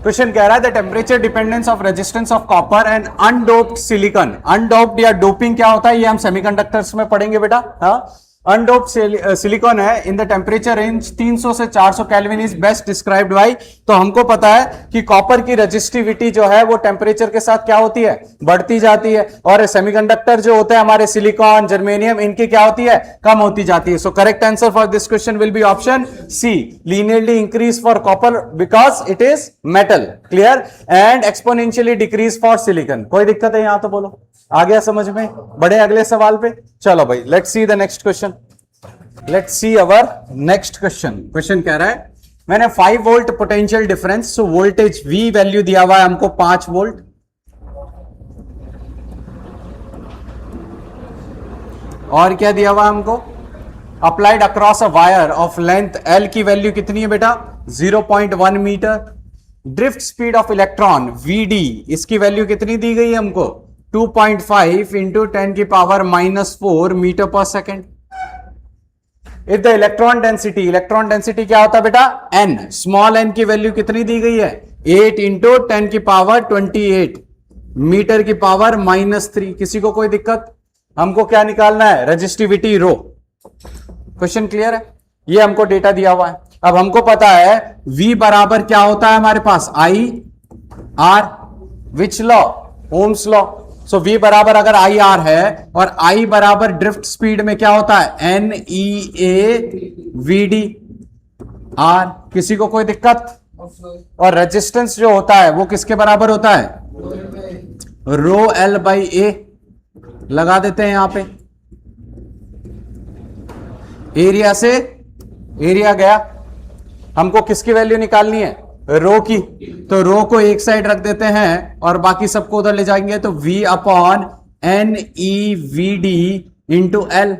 Question कह रहा है the temperature dependence of resistance of copper and undoped silicon. Undoped या डोपिंग क्या होता है ये हम सेमीकंडक्टर्स में पढ़ेंगे बेटा। हाँ, अनडोप्ड सिलिकॉन है इन द टेम्परेचर रेंज 300 से 400 kelvin is best described bye. तो हमको पता है कि कॉपर की रेजिस्टिविटी जो है वो टेम्परेचर के साथ क्या होती है, बढ़ती जाती है, और सेमीकंडक्टर जो होते हैं हमारे सिलिकॉन, जर्मेनियम, इनकी क्या होती है, कम होती जाती है। So correct answer for this question will be option C, linearly increase for copper because it is metal, clear, and exponentially decrease for silicon. कोई दिक्कत है यहां तो बोलो, आ गया समझ में? बढ़े अगले सवाल पे। चलो भाई, let's see the next question. Let's see our next question. Question कह रहा है मैंने 5 volt potential difference, so voltage V value दिया हुआ है हमको 5 वोल्ट, और क्या दिया हुआ है हमको, applied across a wire of length L की वैल्यू कितनी है बेटा, 0.1 metre. Drift speed of electron VD, इसकी वैल्यू कितनी दी गई है हमको, 2.5 इंटू 10 की पावर -4 मीटर पर second. If the electron density क्या होता है बेटा, n, स्मॉल n की वैल्यू कितनी दी गई है, 8 इंटू 10 की पावर 28 मीटर की पावर -3। किसी को कोई दिक्कत? हमको क्या निकालना है, रेजिस्टिविटी रो। क्वेश्चन क्लियर है? ये हमको डेटा दिया हुआ है। अब हमको पता है V बराबर क्या होता है हमारे पास, IR, which law, Ohm's law. So V बराबर अगर IR है और I बराबर ड्रिफ्ट स्पीड में क्या होता है, NEAVD R। किसी को कोई दिक्कत? और रेजिस्टेंस जो होता है वो किसके बराबर होता है, रो L बाई A। लगा देते हैं यहां पे, एरिया से एरिया गया, हमको किसकी वैल्यू निकालनी है, रो की। तो रो को एक साइड रख देते हैं और बाकी सबको उधर ले जाएंगे, तो V upon NEVD into L।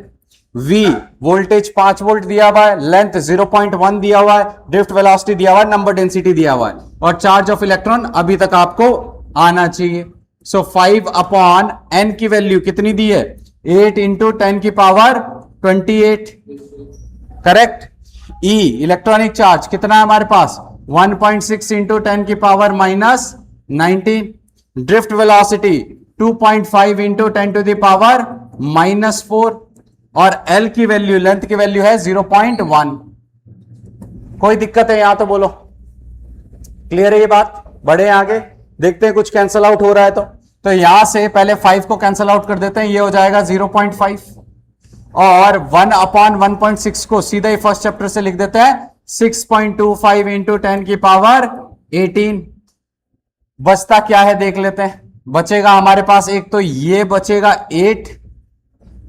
V voltage 5 volt दिया हुआ है, लेंथ 0.1 दिया हुआ है, ड्रिफ्ट वेलोसिटी दिया हुआ है, नंबर डेंसिटी दिया हुआ है, और चार्ज ऑफ इलेक्ट्रॉन अभी तक आपको आना चाहिए। सो 5 अपॉन N की वैल्यू कितनी दी है, 8 इंटू 10 की power 28, correct. E electronic charge कितना है हमारे पास, 1.6 इंटू 10 की power -19। Drift velocity 2.5 into 10 to the power -4, और L की वैल्यू, लेंथ की वैल्यू है 0.1। कोई दिक्कत है यहां तो बोलो, क्लियर है ये बात? बढ़े आगे, देखते हैं कुछ कैंसल आउट हो रहा है तो यहां से पहले 5 को कैंसल आउट कर देते हैं, ये हो जाएगा 0.5, और 1 अपॉन 1.6 को सीधा ही फर्स्ट चैप्टर से लिख देते हैं 6.25 इंटू 10 की पावर 18। बचता क्या है देख लेते हैं। बचेगा हमारे पास एक तो ये बचेगा 8,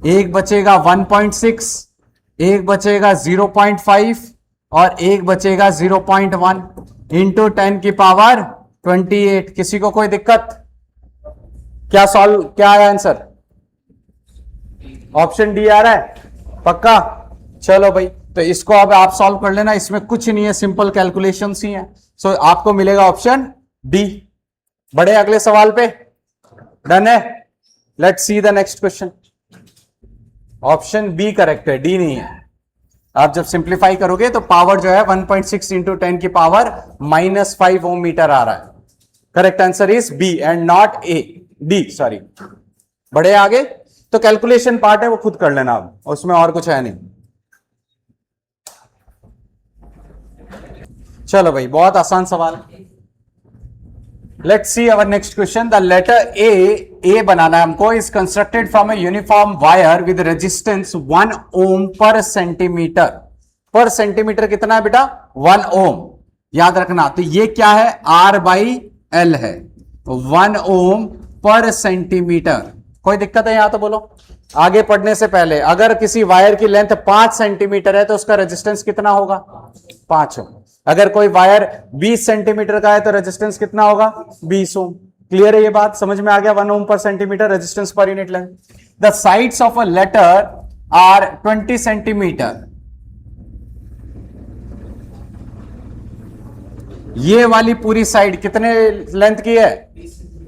एक बचेगा 1.6, एक बचेगा 0.5, और एक बचेगा 0.1 इंटू 10 की पावर 28। किसी को कोई दिक्कत? क्या सॉल्व, क्या है आंसर? ऑप्शन डी आ रहा है, पक्का? चलो भाई, तो इसको अब आप सॉल्व कर लेना, इसमें कुछ नहीं है, सिंपल कैलकुलेशंस ही है। सो आपको मिलेगा ऑप्शन डी। बढ़े अगले सवाल पे, डन है? Let's see the next question. Option B correct है, डी नहीं है। आप जब सिंप्लीफाई करोगे तो पावर जो है 1.6 इंटू 10 की पावर -5 ओम मीटर आ रहा है। Correct answer is B and not A, D, sorry. बढ़े आगे, तो कैलकुलेशन पार्ट है वो खुद कर लेना अब, उसमें और कुछ है नहीं। चलो भाई, बहुत आसान सवाल है। Let's see our next question. The letter A बनाना है हमको, is constructed from a uniform wire with resistance 1 ohm पर सेंटीमीटर। पर सेंटीमीटर कितना है बेटा, 1 ओम, याद रखना। तो ये क्या है, R बाई L है, 1 ओम पर सेंटीमीटर। कोई दिक्कत है यहां तो बोलो? आगे पढ़ने से पहले, अगर किसी वायर की लेंथ 5 सेंटीमीटर है तो उसका रेजिस्टेंस कितना होगा, 5 ओम। अगर कोई वायर 20 सेंटीमीटर का है तो रेजिस्टेंस कितना होगा, 20 ओम। क्लियर है ये बात? समझ में आ गया? 1 ओम पर सेंटीमीटर रेजिस्टेंस पर unit length. The sides of a letter are 20 centimetre. ये वाली पूरी साइड कितने लेंथ की है,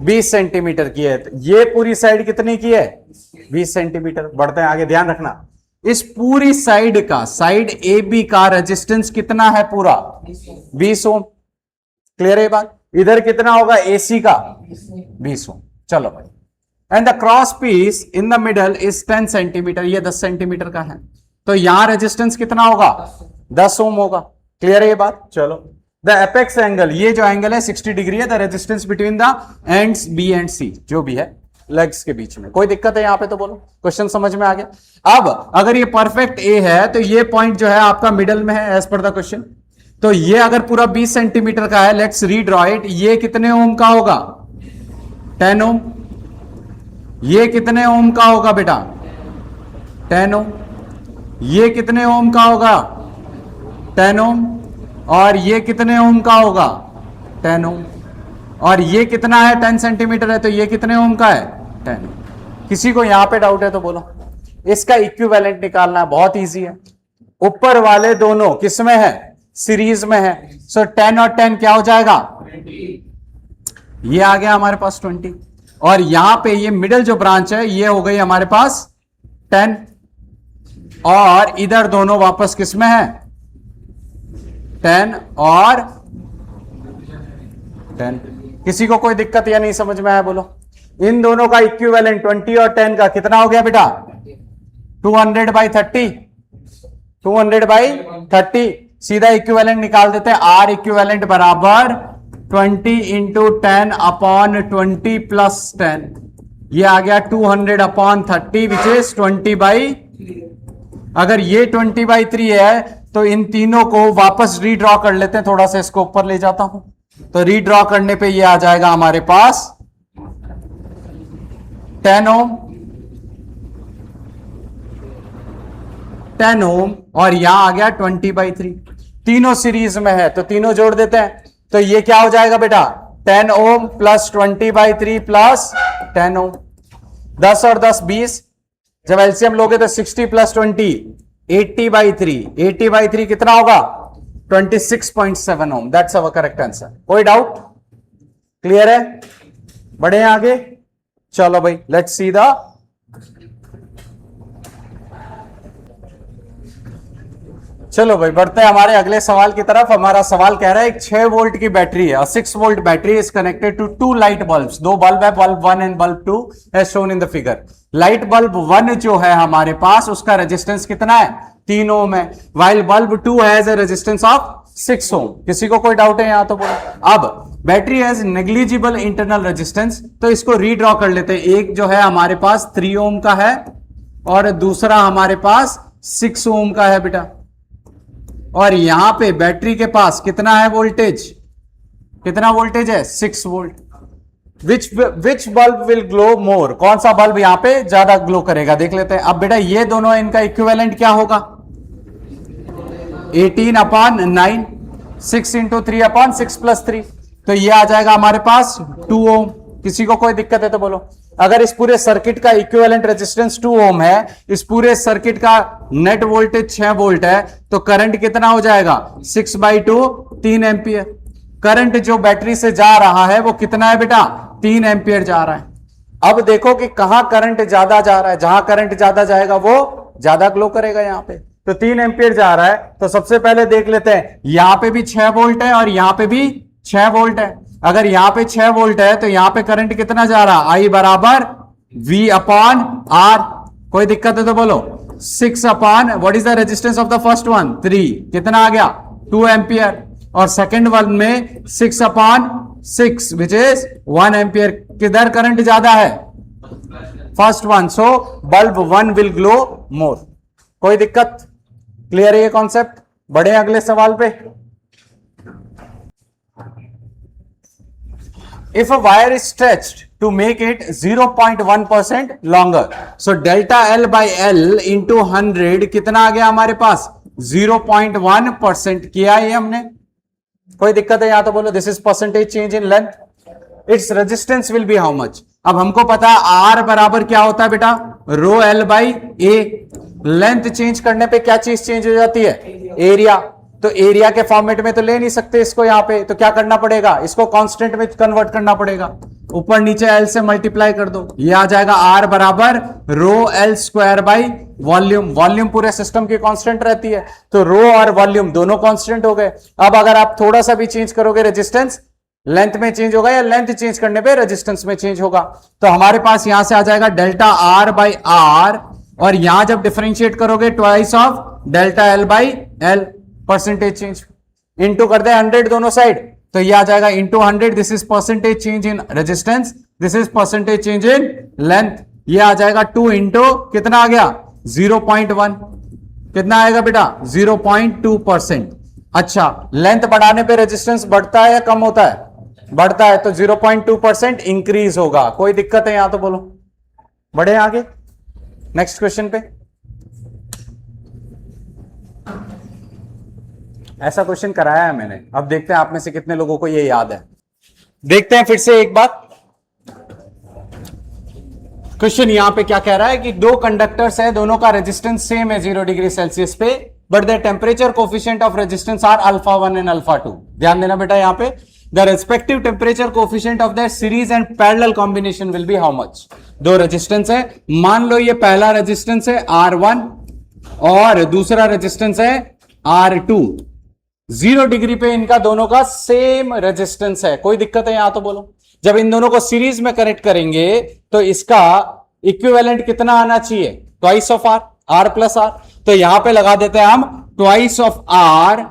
20 सेंटीमीटर की है। ये पूरी साइड कितनी की है, 20 सेंटीमीटर। बढ़ते हैं आगे, ध्यान रखना, इस पूरी साइड का, साइड ए बी का रेजिस्टेंस कितना है पूरा, 20 ओम। क्लियर है बात? इधर कितना होगा AC का 20 ओम। चलो भाई, and the cross piece in the middle is 10 centimetre, ये 10 सेंटीमीटर का है, तो यहां रेजिस्टेंस कितना होगा 10 ओम होगा। क्लियर है ये बात? चलो, द एपेक्स एंगल, ये जो एंगल है 60 डिग्री है, the resistance between the ends B and C, जो भी है लेग्स के बीच में। कोई दिक्कत है यहां पे तो बोलो, क्वेश्चन समझ में आ गया। अब अगर ये परफेक्ट A है तो ये पॉइंट जो है आपका मिडल में है एज पर द क्वेश्चन, तो ये अगर पूरा 20 सेंटीमीटर का है, लेट्स रीड्रॉ इट, ये कितने ओम का होगा 10 ओम। ये कितने ओम का होगा बेटा 10 ओम। ये कितने ओम का होगा 10 ओम। और ये कितने ओम का होगा 10 ओम। और ये कितना है 10 सेंटीमीटर है, तो ये कितने ओम का है 10 ओम। किसी को यहां पे डाउट है तो बोलो। इसका इक्विवेलेंट निकालना है, बहुत इजी है। ऊपर वाले दोनों किस में है सीरीज में है, सो 10 और 10 क्या हो जाएगा 20। ये आ गया हमारे पास 20, और यहां पे ये मिडिल जो ब्रांच है ये हो गई हमारे पास 10, और इधर दोनों वापस किस में है 10 और 10। किसी को कोई दिक्कत या नहीं समझ में आया बोलो। इन दोनों का इक्विवेलेंट 20 और 10 का कितना हो गया बेटा 200/30, 200/30। सीधा इक्विवेलेंट निकाल देते हैं, R इक्विवेलेंट बराबर 20 इंटू 10 अपॉन 20 प्लस 10, ये आ गया 200/30 विच इज 20/3। अगर ये 20/3 है तो इन तीनों को वापस रीड्रॉ कर लेते हैं, थोड़ा सा इसको ऊपर ले जाता हूं, तो रीड्रॉ करने पे ये आ जाएगा हमारे पास 10 ओम, 10 ओम, और यहां आ गया 20/3। तीनों सीरीज में है तो तीनों जोड़ देते हैं, तो ये क्या हो जाएगा बेटा 10 ओम प्लस 20/3 प्लस 10 ओम। 10 और 10 20, जब एलसीएम लोगे तो 60 प्लस 20 80/3, 80/3 कितना होगा 26.7 ohm. That's our correct answer. कोई डाउट? क्लियर है? बढ़े आगे, चलो भाई लेट्स सी द चलो भाई बढ़ते हैं हमारे अगले सवाल की तरफ। हमारा सवाल कह रहा है एक 6 वोल्ट की बैटरी है, 6 volt battery is connected to 2 light bulbs. 2 bulb है, bulb 1 and bulb 2 as shown in the figure. Light bulb 1 जो है हमारे पास उसका रेजिस्टेंस कितना है 3 ओम है, while bulb 2 has a resistance of 6 ओम। किसी को कोई डाउट है यहां तो बोलो। अब battery has negligible internal resistance, तो इसको रीड्रॉ कर लेते हैं। एक जो है हमारे पास 3 ओम का है और दूसरा हमारे पास 6 ओम का है बेटा, और यहां पे बैटरी के पास कितना है वोल्टेज, कितना वोल्टेज है 6 volt. Which bulb will glow more, कौन सा बल्ब यहां पे ज्यादा ग्लो करेगा देख लेते हैं। अब बेटा ये दोनों इनका इक्विवेलेंट क्या होगा 18/9, 6 इंटू 3/6 प्लस 3, तो ये आ जाएगा हमारे पास 2 ओम। किसी को कोई दिक्कत है तो बोलो। अगर इस पूरे सर्किट का इक्विवेलेंट रेजिस्टेंस 2 ओम है, इस पूरे सर्किट का नेट वोल्टेज 6 वोल्ट है, तो करंट कितना हो जाएगा 6/2 3 एंपियर। करंट जो बैटरी से जा रहा है वो कितना है बेटा 3 एंपियर जा रहा है। अब देखो कि कहां करंट ज्यादा जा रहा है, जहां करंट ज्यादा जाएगा वो ज्यादा ग्लो करेगा। यहां पे तो 3 एंपियर जा रहा है, तो सबसे पहले देख लेते हैं यहां पे भी 6 वोल्ट है और यहां पे भी 6 वोल्ट है। अगर यहां पे 6 वोल्ट है तो यहां पे करंट कितना जा रहा I बराबर V/R। कोई दिक्कत है तो बोलो। 6 upon what is the resistance of the first one 3, कितना आ गया 2 एंपियर, और सेकंड वन में 6/6 विच इज 1 एंपियर। किधर करंट ज्यादा है first one, so bulb 1 will glow more. कोई दिक्कत? क्लियर है ये कॉन्सेप्ट? बढ़े अगले सवाल पे। If a wire is stretched to make it 0.1% longer, so delta L by L into 100 कितना आ गया हमारे पास 0.1% किया है हमने। कोई दिक्कत है यहां तो बोलो। This is percentage change in length, its resistance will be how much. अब हमको पता है R बराबर क्या होता है बेटा रो L by A। Length change करने पे क्या चीज चेंज हो जाती है एरिया, तो एरिया के फॉर्मेट में तो ले नहीं सकते इसको यहां पे, तो क्या करना पड़ेगा इसको कांस्टेंट में कन्वर्ट करना पड़ेगा। ऊपर नीचे L से मल्टीप्लाई कर दो, ये आ जाएगा R बराबर रो L square by volume. Volume पूरे सिस्टम की कांस्टेंट रहती है, तो रो और वॉल्यूम दोनों कांस्टेंट हो गए। अब अगर आप थोड़ा सा भी चेंज करोगे रेजिस्टेंस लेंथ में चेंज होगा या लेंथ चेंज करने पे रेजिस्टेंस में चेंज होगा। तो हमारे पास यहां से आ जाएगा डेल्टा आर बाई आर, और यहां जब डिफरेंशिएट करोगे twice of delta L by L, percentage change into कर दे 100 दोनों साइड, तो ये आ जाएगा into 100। This is percentage change in resistance, this is percentage change in length. ये आ जाएगा 2 इंटू कितना आ गया 0.1, कितना आएगा बेटा 0.2%। अच्छा, लेंथ बढ़ाने पे रेजिस्टेंस बढ़ता है या कम होता है? बढ़ता है, तो 0.2% इंक्रीज होगा। कोई दिक्कत है यहां तो बोलो। बढ़े आगे नेक्स्ट क्वेश्चन पे। ऐसा क्वेश्चन कराया है मैंने, अब देखते हैं आप में से कितने लोगों को ये याद है। देखते हैं फिर से एक बात, क्वेश्चन यहां पे क्या कह रहा है कि दो कंडक्टर्स है, दोनों का रेजिस्टेंस सेम है 0 डिग्री सेल्सियस पे, but the temperature coefficient of resistance R alpha 1 and alpha 2। ध्यान देना बेटा यहां पे, the respective temperature coefficient of the series and parallel combination will be how much. दो रेजिस्टेंस है, मान लो ये पहला रेजिस्टेंस है R1 और दूसरा रेजिस्टेंस है R2। 0 डिग्री पे इनका दोनों का सेम रेजिस्टेंस है। कोई दिक्कत है यहां तो बोलो। जब इन दोनों को सीरीज में कनेक्ट करेंगे तो इसका इक्विवेलेंट कितना आना चाहिए? Twice of R plus R. तो यहां पे लगा देते हैं हम twice of R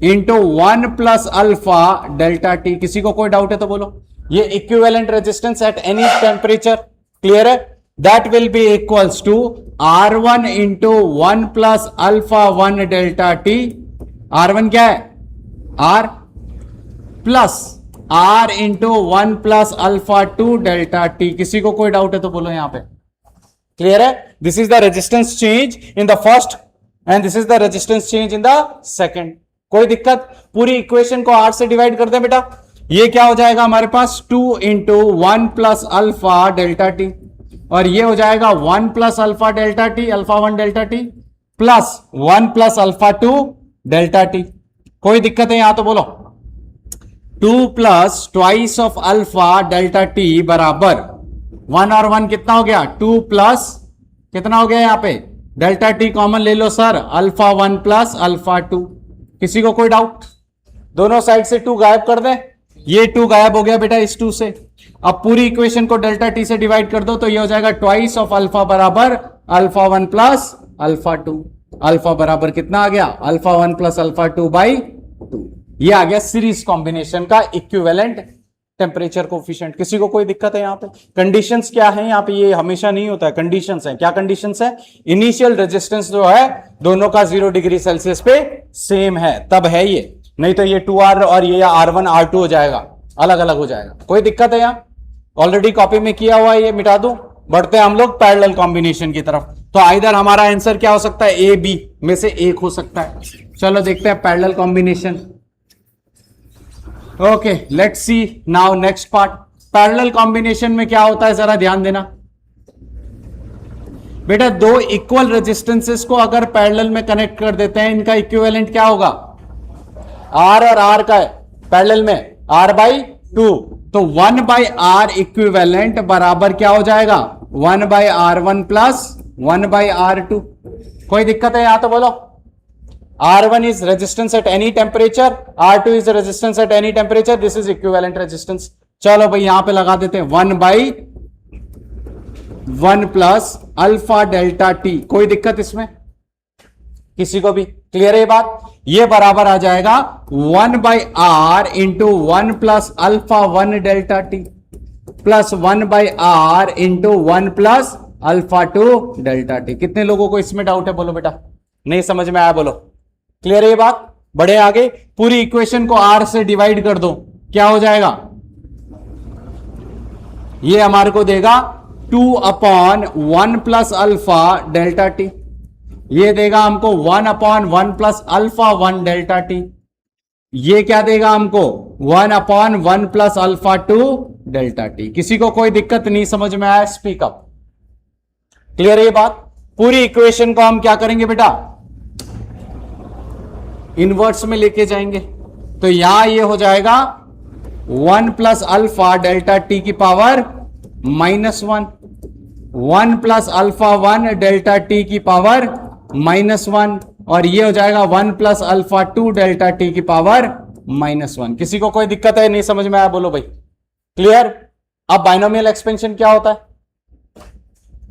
into 1 plus alpha delta T. किसी को कोई डाउट है तो बोलो। ये equivalent resistance at any temperature, clear है? That will be equals to R1 into 1 plus alpha 1 delta T. R1 क्या है? R plus R into 1 plus alpha 2 delta T. किसी को कोई डाउट है तो बोलो यहां पे। क्लियर है? This is the resistance change in the first and this is the resistance change in the second. कोई दिक्कत? पूरी इक्वेशन को R से डिवाइड कर दे बेटा। ये क्या हो जाएगा हमारे पास 2 into 1 plus alpha delta T, और ये हो जाएगा 1 plus alpha delta T, alpha 1 delta T plus 1 plus alpha 2 delta T. कोई दिक्कत है यहां तो बोलो। 2 plus twice of alpha delta T बराबर 1 और 1 कितना हो गया? 2 प्लस कितना हो गया यहां पे? डेल्टा टी कॉमन ले लो सर, अल्फा 1 प्लस अल्फा 2। किसी को कोई डाउट? दोनों साइड से 2 गायब कर दें। ये 2 गायब हो गया बेटा इस 2 से। अब पूरी इक्वेशन को डेल्टा टी से डिवाइड कर दो तो ये हो जाएगा ट्वाइस ऑफ अल्फा बराबर अल्फा 1 प्लस अल्फा 2। अल्फा बराबर कितना आ गया? Alpha 1 plus alpha 2 by 2। ये आ गया सीरीज कॉम्बिनेशन का इक्विवेलेंट टेम्परेचर कोफिशिएंट। किसी को कोई दिक्कत है यहां पे? कंडीशंस क्या है यहां पे? ये हमेशा नहीं होता है, कंडीशंस है। क्या कंडीशंस है? इनिशियल रेजिस्टेंस जो है दोनों का 0 डिग्री सेल्सियस पे सेम है, तब है ये। नहीं तो ये 2R और ये R1 R2 हो जाएगा, अलग अलग हो जाएगा। कोई दिक्कत है यहां? ऑलरेडी कॉपी में किया हुआ है, ये मिटा दूं। बढ़ते हैं हम लोग पैरेलल कॉम्बिनेशन की तरफ। तो आइदर हमारा आंसर क्या हो सकता है? ए बी में से एक हो सकता है। चलो देखते हैं parallel combination. Okay, let's see now next part. Parallel combination में क्या होता है जरा ध्यान देना बेटा। दो इक्वल रेजिस्टेंसेस को अगर पैरेलल में कनेक्ट कर देते हैं, इनका इक्विवेलेंट क्या होगा? R और R का है पैरेलल में R बाई 2, तो 1 बाई R इक्विवेलेंट बराबर क्या हो जाएगा? 1 by R1 plus 1 by R2। कोई दिक्कत है यहां तो बोलो। R1 is resistance at any temperature, R2 is the resistance at any temperature, this is equivalent resistance। चलो भाई यहां पे लगा देते हैं 1 by 1 plus alpha delta T. कोई दिक्कत इसमें किसी को भी? क्लियर है ये बात? ये बराबर आ जाएगा 1 by R into 1 plus alpha 1 delta T plus 1 by R into 1 plus alpha 2 delta T. कितने लोगों को इसमें डाउट है बोलो बेटा? नहीं समझ में आया बोलो। क्लियर है ये बात? बढ़े आगे। पूरी इक्वेशन को R से डिवाइड कर दो, क्या हो जाएगा? ये हमारे को देगा 2 upon 1 plus alpha delta T. ये देगा हमको 1 upon 1 plus alpha 1 delta T. ये क्या देगा हमको? 1 upon 1 plus alpha 2 delta T. किसी को कोई दिक्कत नहीं समझ में आया? Speak up. क्लियर है ये बात? पूरी इक्वेशन को हम क्या करेंगे बेटा? इनवर्स में लेके जाएंगे। तो यहां ये हो जाएगा 1 प्लस अल्फा डेल्टा टी की power -1, 1 plus alpha 1 delta T की पावर -1, और ये हो जाएगा 1 प्लस अल्फा 2 डेल्टा टी की पावर -1। किसी को कोई दिक्कत है, नहीं समझ में आया बोलो भाई। क्लियर। अब बाइनोमियल एक्सपेंशन क्या होता है?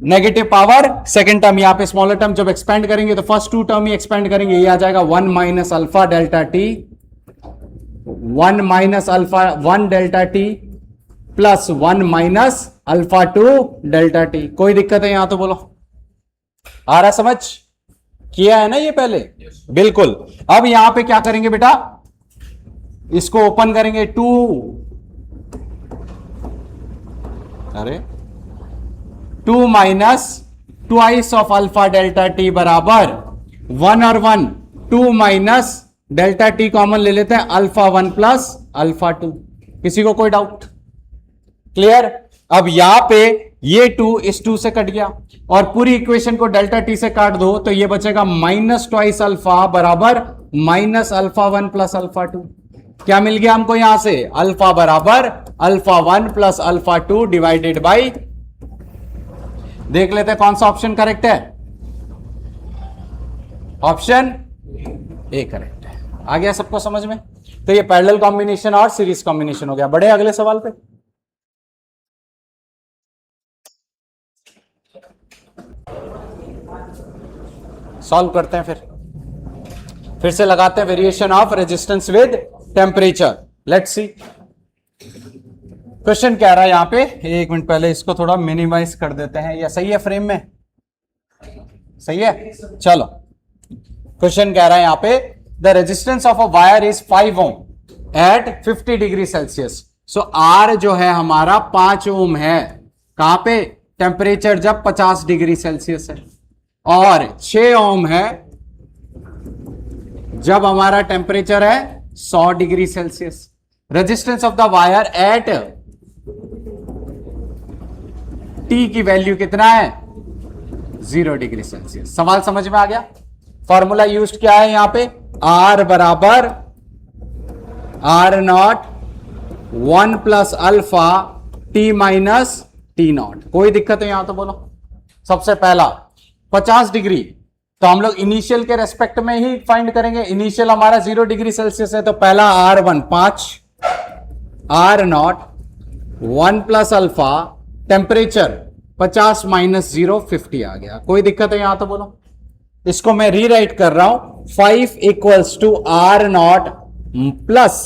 नेगेटिव पावर सेकेंड टर्म, यहां पे स्मॉलर टर्म जब एक्सपेंड करेंगे तो फर्स्ट टू टर्म ही एक्सपेंड करेंगे, ये आ जाएगा 1 minus alpha delta T, 1 minus alpha 1 delta T plus 1 minus alpha 2 delta T. कोई दिक्कत है यहां तो बोलो, आ रहा समझ? किया है ना ये पहले? बिल्कुल। अब यहां पे क्या करेंगे बेटा, इसको ओपन करेंगे 2, अरे 2 minus twice of alpha delta T बराबर 1 और 1, 2 माइनस डेल्टा टी कॉमन ले लेते हैं, अल्फा 1 प्लस अल्फा 2। किसी को कोई डाउट? क्लियर। अब यहां पे ये 2 इस 2 से कट गया और पूरी इक्वेशन को डेल्टा टी से काट दो तो ये बचेगा माइनस ट्वाइस अल्फा बराबर माइनस अल्फा 1 प्लस अल्फा 2। क्या मिल गया हमको यहां से? अल्फा बराबर alpha 1 plus alpha 2 divided by, देख लेते हैं कौन सा ऑप्शन करेक्ट है। ऑप्शन ए करेक्ट है। आ गया सबको समझ में? तो ये पैरेलल कॉम्बिनेशन और सीरीज कॉम्बिनेशन हो गया। बढ़े अगले सवाल पे। सॉल्व करते हैं, फिर से लगाते हैं variation of resistance with temperature. Let's see question क्या रहा है यहां पे। एक मिनट पहले इसको थोड़ा मिनिमाइज कर देते हैं, या सही है फ्रेम में? सही है, चलो। क्वेश्चन कह रहा है यहां पे the resistance of a wire is 5 ohm at 50 degree Celsius. So R जो है हमारा 5 ओम है, कहां पे? टेम्परेचर जब 50 डिग्री सेल्सियस है, और 6 ओम है जब हमारा टेम्परेचर है 100 degree Celsius. Resistance of the wire at T की वैल्यू कितना है? 0 डिग्री सेल्सियस। सवाल समझ में आ गया? फॉर्मूला यूज्ड क्या है यहां पे? आर बराबर R naught 1 plus alpha T minus T naught. कोई दिक्कत है यहां तो बोलो। सबसे पहला 50 डिग्री, तो हम लोग इनिशियल के रेस्पेक्ट में ही फाइंड करेंगे। इनिशियल हमारा 0 डिग्री सेल्सियस है, तो पहला R1 5, R naught 1 plus alpha, temperature 50 minus 0 50 आ गया। कोई दिक्कत है यहां तो बोलो। इसको मैं रीराइट कर रहा हूं, 5 equals to R naught plus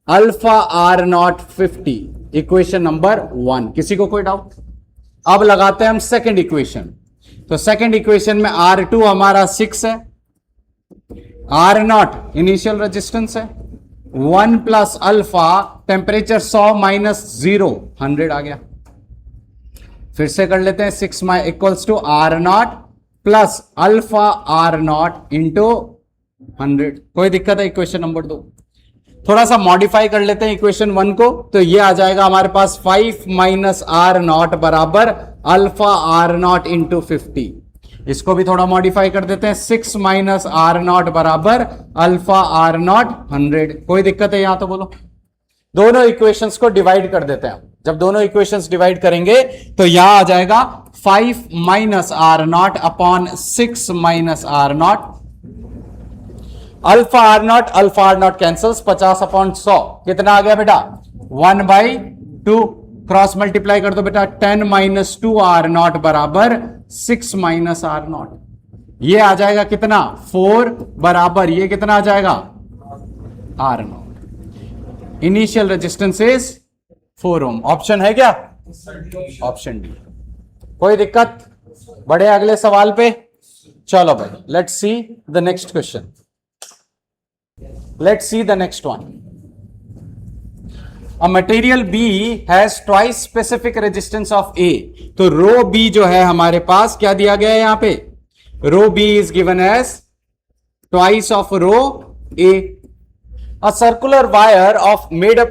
alpha R naught 50, equation number 1। किसी को कोई डाउट? अब लगाते हैं हम सेकेंड इक्वेशन। तो सेकेंड इक्वेशन में R2 हमारा 6 है, आर नॉट इनिशियल रेजिस्टेंस है, 1 प्लस अल्फा टेम्परेचर 100 माइनस 0 100 आ गया। फिर से कर लेते हैं, 6 equals to R naught plus alpha R naught into 100। कोई दिक्कत है? इक्वेशन नंबर 2 थोड़ा सा मॉडिफाई कर लेते हैं इक्वेशन 1 को, तो ये आ जाएगा हमारे पास 5 माइनस आर नॉट बराबर अल्फा आर नॉट इंटू 50। इसको भी थोड़ा मॉडिफाई कर देते हैं, 6 माइनस आर नॉट बराबर अल्फा आर नॉट 100। कोई दिक्कत है यहां तो बोलो। दोनों इक्वेशंस को डिवाइड कर देते हैं। जब दोनों इक्वेशंस डिवाइड करेंगे तो यहां आ जाएगा 5 minus R naught upon 6 minus R naught. Alpha R naught cancels, 50 upon 100 कितना आ गया बेटा? 1/2। क्रॉस मल्टीप्लाई कर दो बेटा, 10 माइनस 2 आर नॉट बराबर 6 माइनस आर नॉट। ये आ जाएगा कितना? 4 बराबर ये कितना आ जाएगा? R naught. Initial resistance is 4 ohm. Option है क्या? Option D. कोई दिक्कत? बढ़े अगले सवाल पे। चलो भाई, let's see the next question. Let's see the next one. A material B has twice specific resistance of A. तो रो B जो है हमारे पास क्या दिया गया है यहां पे? रो B is given as twice of row A. A circular wire of made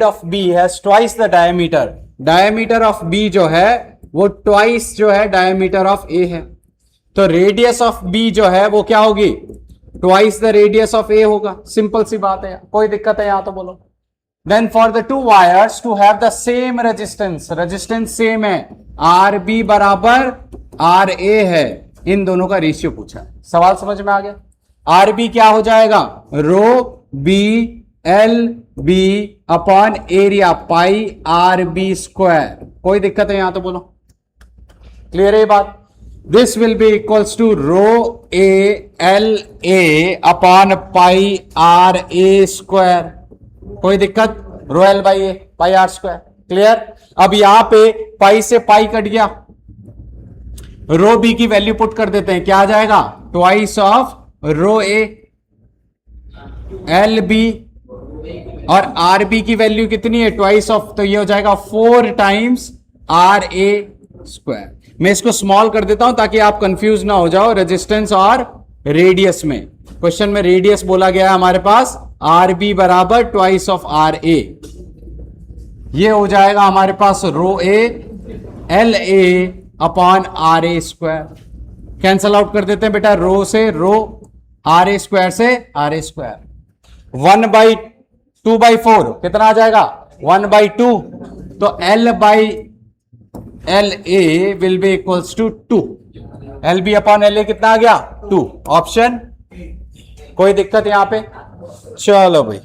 of B has twice the diameter. Diameter of B जो है वो twice जो है diameter of A है, तो radius of B जो है वो क्या होगी? ट्वाइस द रेडियस ऑफ ए होगा। सिंपल सी बात है, कोई दिक्कत है यहां तो बोलो। Then for the two wires to have the same resistance, resistance same है, आर बी बराबर आर ए है, इन दोनों का रेशियो पूछा है। सवाल समझ में आ गया? आर बी क्या हो जाएगा, rho B L B upon area pi R B square. कोई दिक्कत है यहां तो बोलो, क्लियर है ये बात। This will be equals to rho A L A upon pi R A square. कोई दिक्कत, rho L by A pi R square, clear. अब यहां पे पाई से पाई कट गया, रो बी की वैल्यू पुट कर देते हैं, क्या आ जाएगा, twice of rho A L B, और आर बी की वैल्यू कितनी है, ट्वाइस ऑफ, तो ये हो जाएगा 4 टाइम्स आर ए स्क्वायर। मैं इसको स्मॉल कर देता हूं ताकि आप कंफ्यूज ना हो जाओ रेजिस्टेंस और रेडियस में। क्वेश्चन में रेडियस बोला गया है हमारे पास, आर बी बराबर ट्वाइस ऑफ आर ए। ये हो जाएगा हमारे पास rho A L A upon R A square. Cancel out कर देते हैं बेटा, रो से रो, आर ए स्क्वायर से आर ए स्क्वायर। 1/2/4 कितना आ जाएगा, 1/2। तो L by L A will be equals to 2। L B upon L A कितना आ गया, 2। ऑप्शन, कोई दिक्कत यहां पे, चलो भाई।